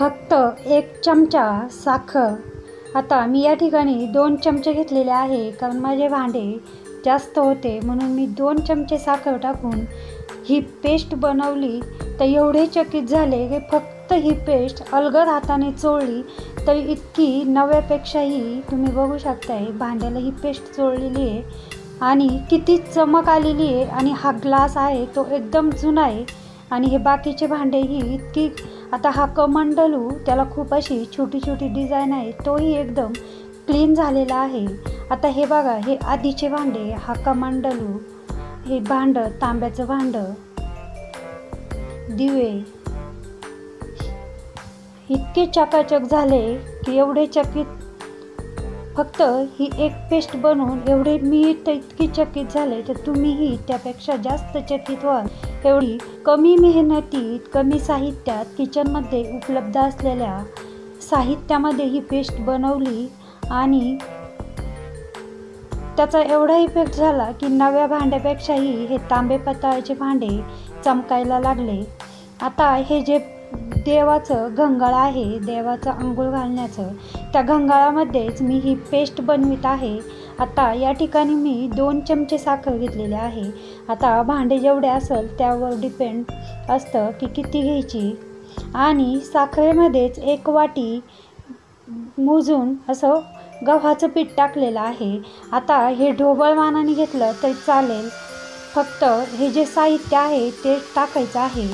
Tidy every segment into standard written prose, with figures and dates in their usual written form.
फक्त 1 चमचा साखर। आता मी या ठिकाणी 2 चमचे घेतलेले आहे, कारण माझे भांडे जास्त होते म्हणून मी 2 चमचे साखर टाकून ही पेस्ट बनवली। तर एवढे चकित झाले की फक्त ही पेस्ट अलगद हाताने चोळली तर इतकी नव्यापेक्षाही तुम्ही बघू शकताय भांड्याला ही पेस्ट चोळलेली आहे आणि किती चमक आलेली आहे। आणि हा ग्लास आहे तो एकदम जुना आहे आणि हे बाकीचे भांडेही इतकी, आता हा कमंडलू त्याला खूप अशी छोटी छोटी डिझाईन आहे, तोही एकदम क्लीन झालेला आहे। आता हे बघा, हे आधीचे भांडे, हा कमंडलू, हे भांडं, तांब्याचं भांडं, दिवे इतके चकाचक झाले की एवढे चकित, फक्त ही एक पेस्ट बनवून एवढे मी तर इतकी चकित झाले तर तुम्हीही त्यापेक्षा जास्त चकित व्हाल। एवढी कमी मेहनतीत, कमी साहित्यात, किचनमध्ये उपलब्ध असलेल्या साहित्यामध्ये ही पेस्ट बनवली आणि त्याचा एवढा इफेक्ट झाला की नव्या भांड्यापेक्षाही हे तांबे पितळाचे भांडे चमकायला लागले। आता हे जे देवाचं घंगाळ आहे, देवाचं अंघोळ घालण्याचं, त्या घंगाळामध्येच मी ही पेस्ट बनवित आहे। आता या ठिकाणी मी 2 चमचे साखर घेतलेले आहे। आता भांडे जेवढे असेल त्यावर डिपेंड असतं की किती घ्यायची, आणि साखरेमध्येच 1 वाटी मोजून असं गव्हाचं पीठ टाकलेलं आहे। आता हे ढोबळ मानाने घेतलं तरी चालेल, फक्त हे जे साहित्य आहे ते टाकायचं आहे।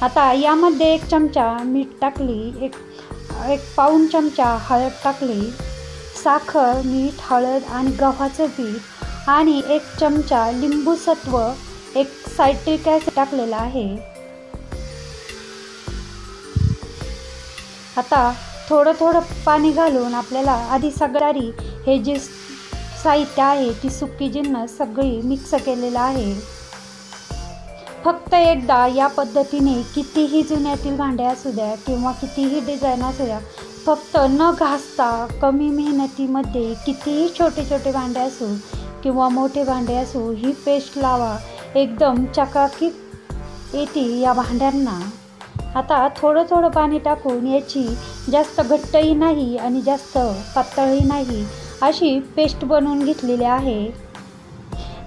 आता यामध्ये 1 चमचा मीठ टाकली, एक पाऊण चमचा हळद टाकली, साखर, मीठ, हळद आणि गव्हाचं पीठ आणि 1 चमचा लिंबू सत्व, एक सायट्रिक ॲसिड टाकलेला आहे। आता थोडं थोडं पाणी घालून आपल्याला आधी सगळी हे जे साहित्य आहे, ती सुकी जिन्नस सगळी मिक्स केलेलं आहे। फक्त एकदा या पद्धतीने कितीही जुन्यातील भांडे असू द्या किंवा कितीही डिझाईन असू द्या, फक्त न घासता कमी मेहनतीमध्ये कितीही छोटे छोटे भांडे असू किंवा मोठे भांडे असू, ही पेस्ट लावा, एकदम चकाकीत येते या भांड्यांना। आता थोडं थोडं पाणी टाकून याची जास्त घट्टही नाही आणि जास्त पातळही नाही अशी पेस्ट बनवून घेतलेली आहे।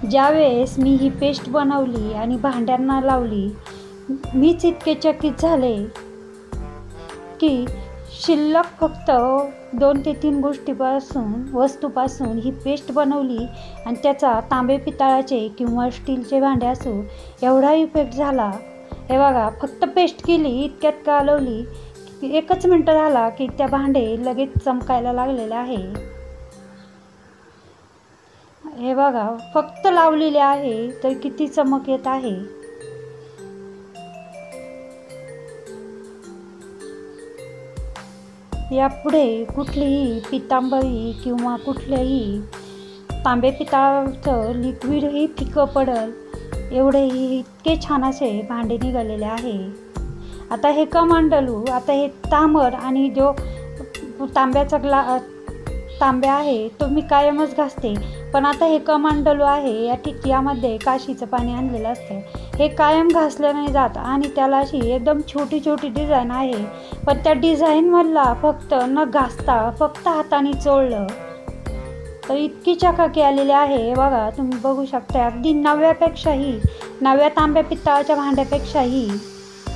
ज्यावेळेस मी ही पेस्ट बनवली आणि भांड्यांना लावली, मीच इतके चकित झाले की शिल्लक फक्त 2 ते 3 वस्तूपासून ही पेस्ट बनवली आणि त्याचा तांबे पितळाचे किंवा स्टीलचे भांडे असो एवढा इफेक्ट झाला। हे बघा, फक्त पेस्ट केली, इतक्यात कालवली, 1च मिनटं झाला की त्या भांडे लगेच चमकायला लागलेले आहे। हे बघा, फक्त लावलेले आहे तर किती चमक येत आहे। यापुढे कुठलीही पितांबरी किंवा कुठल्याही तांबे पितळाचं लिक्विडही फिकं पडल एवढेही इतके छान असे भांडे निघालेले आहे। आता हे कमंडलू, आता हे तांबर आणि जो तांब्याचा तांब्या आहे तो मी कायमच घासते, पण आता हे कमंडलू आहे यामध्ये काशीचं पाणी आणलेलं असतं, हे कायम घासलं नाही जात आणि त्याला अशी एकदम छोटी छोटी डिझाईन आहे, पण त्या डिझाईनमधला फक्त न घासता फक्त हाताने चोळलं तर इतकी चकाकी आलेली आहे। बघा, तुम्ही बघू शकता, अगदी नव्या तांब्या पितळाच्या भांड्यापेक्षाही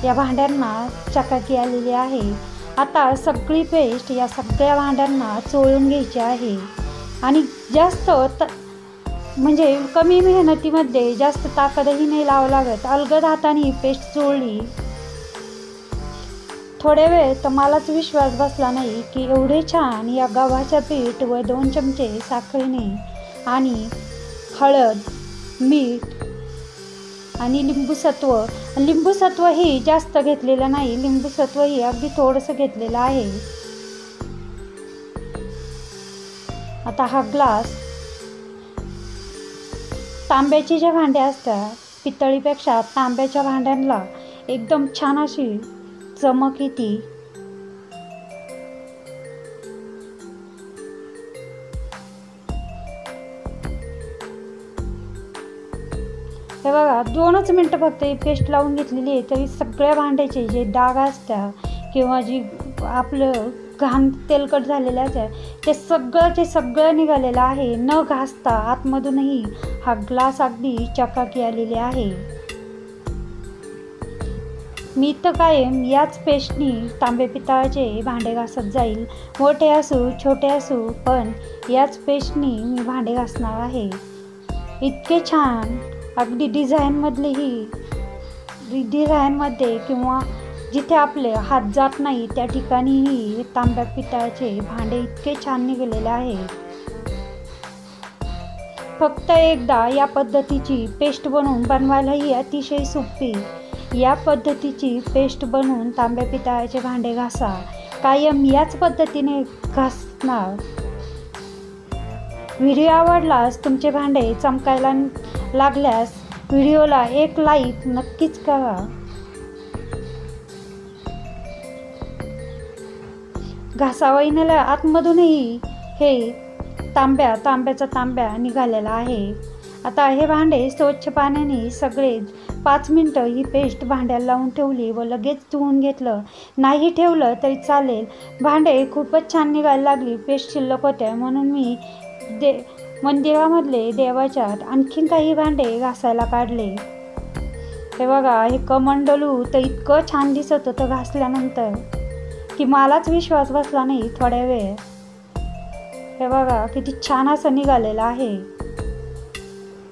या भांड्यांना चकाकी आलेली आहे। आता सगळी पेस्ट या सगळ्या भांड्यांना चोळून घ्यायची आहे आणि जास्त म्हणजे कमी मेहनतीमध्ये जास्त ताकदही नाही लावावं लागत, अलगद हाताने ही पेस्ट चोळली। थोडे वेळ तर मलाच विश्वास बसला नाही की एवढे छान या गव्हाच्या पीठ व 2 चमचे साखरेने आणि हळद, मीठ आणि लिंबूसत्व ही जास्त घेतलेलं नाही, लिंबूसत्व ही अगदी थोडंसं घेतलेलं आहे। आता हा ग्लास, तांब्याचे जे भांडे असतात पितळीपेक्षा तांब्याच्या भांड्यांना एकदम छान अशी चमक येते। हे बघा, 2च मिनटं फक्त ही पेस्ट लावून घेतलेली आहे तरी सगळ्या भांड्याचे जे डाग असतात किंवा जी आपलं घाण तेलकट झालेलं आहे ते सगळं निघालेलं आहे. न घासता आतमधूनही हा ग्लास अगदी चकाकी आलेली आहे. मी तर कायम याच पेस्टनी तांबे पितळाचे भांडे घासत जाईल. मोठे असू छोटे असू, पण याच पेस्टनी मी भांडे घासणार आहे. इतके छान अगदी डिझाईनमध्ये किंवा जिथे आपले हात जात नाही त्या ठिकाणीही तांब्या पितळाचे भांडे इतके छान निघालेले आहे. फक्त एकदा या पद्धतीची पेस्ट बनवायलाही अतिशय सोपी. या पद्धतीची पेस्ट बनवून तांब्या पितळाचे भांडे घासा. कायम याच पद्धतीने घासणार. व्हिडिओ आवडल्यास तुमचे भांडे चमकायला लागल्यास व्हिडिओला एक लाईक नक्कीच करा. घासावळीला आतमधूनही हे तांब्याचा तांब्या निघालेला आहे. आता हे भांडे स्वच्छ पाण्याने सगळे 5 मिनटं ही पेस्ट भांड्याला लावून ठेवली व लगेच धुवून घेतलं. नाही ठेवलं तरी चालेल. भांडे खूपच छान निघायला लागली. पेस्ट शिल्लक होत्या म्हणून मी मंदिरामधले देवाच्या आणखीन काही भांडे घासायला काढले. हे बघा, हे कमंडलू तर इतकं छान दिसत होतं घासल्यानंतर की मलाच विश्वास बसला नाही थोड्या वेळ. हे बघा किती छान असं निघालेलं आहे.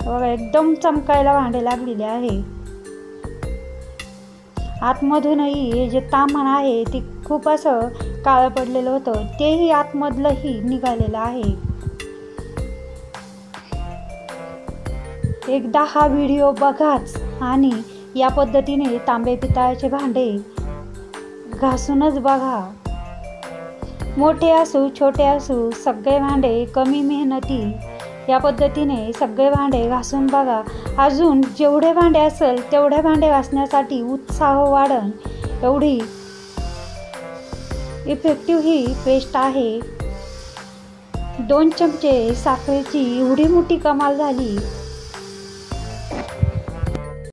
बघा एकदम चमकायला भांडे लागलेले आहे. आतमधूनही हे जे तामण आहे ते खूप असं काळं पडलेलं होतं, तेही आतमधलंही निघालेलं आहे. एकदा हा व्हिडिओ बघाच आणि या पद्धतीने तांबे पितळाचे भांडे घासूनच बघा. मोठे असू छोटे असू सगळे भांडे कमी मेहनती या पद्धतीने सगळे भांडे घासून बघा. अजून जेवढे भांडे असेल तेवढे भांडे घासण्यासाठी उत्साह वाढन एवढी इफेक्टिव्ह ही पेस्ट आहे. 2 चमचे साखरेची एवढी मोठी कमाल झाली.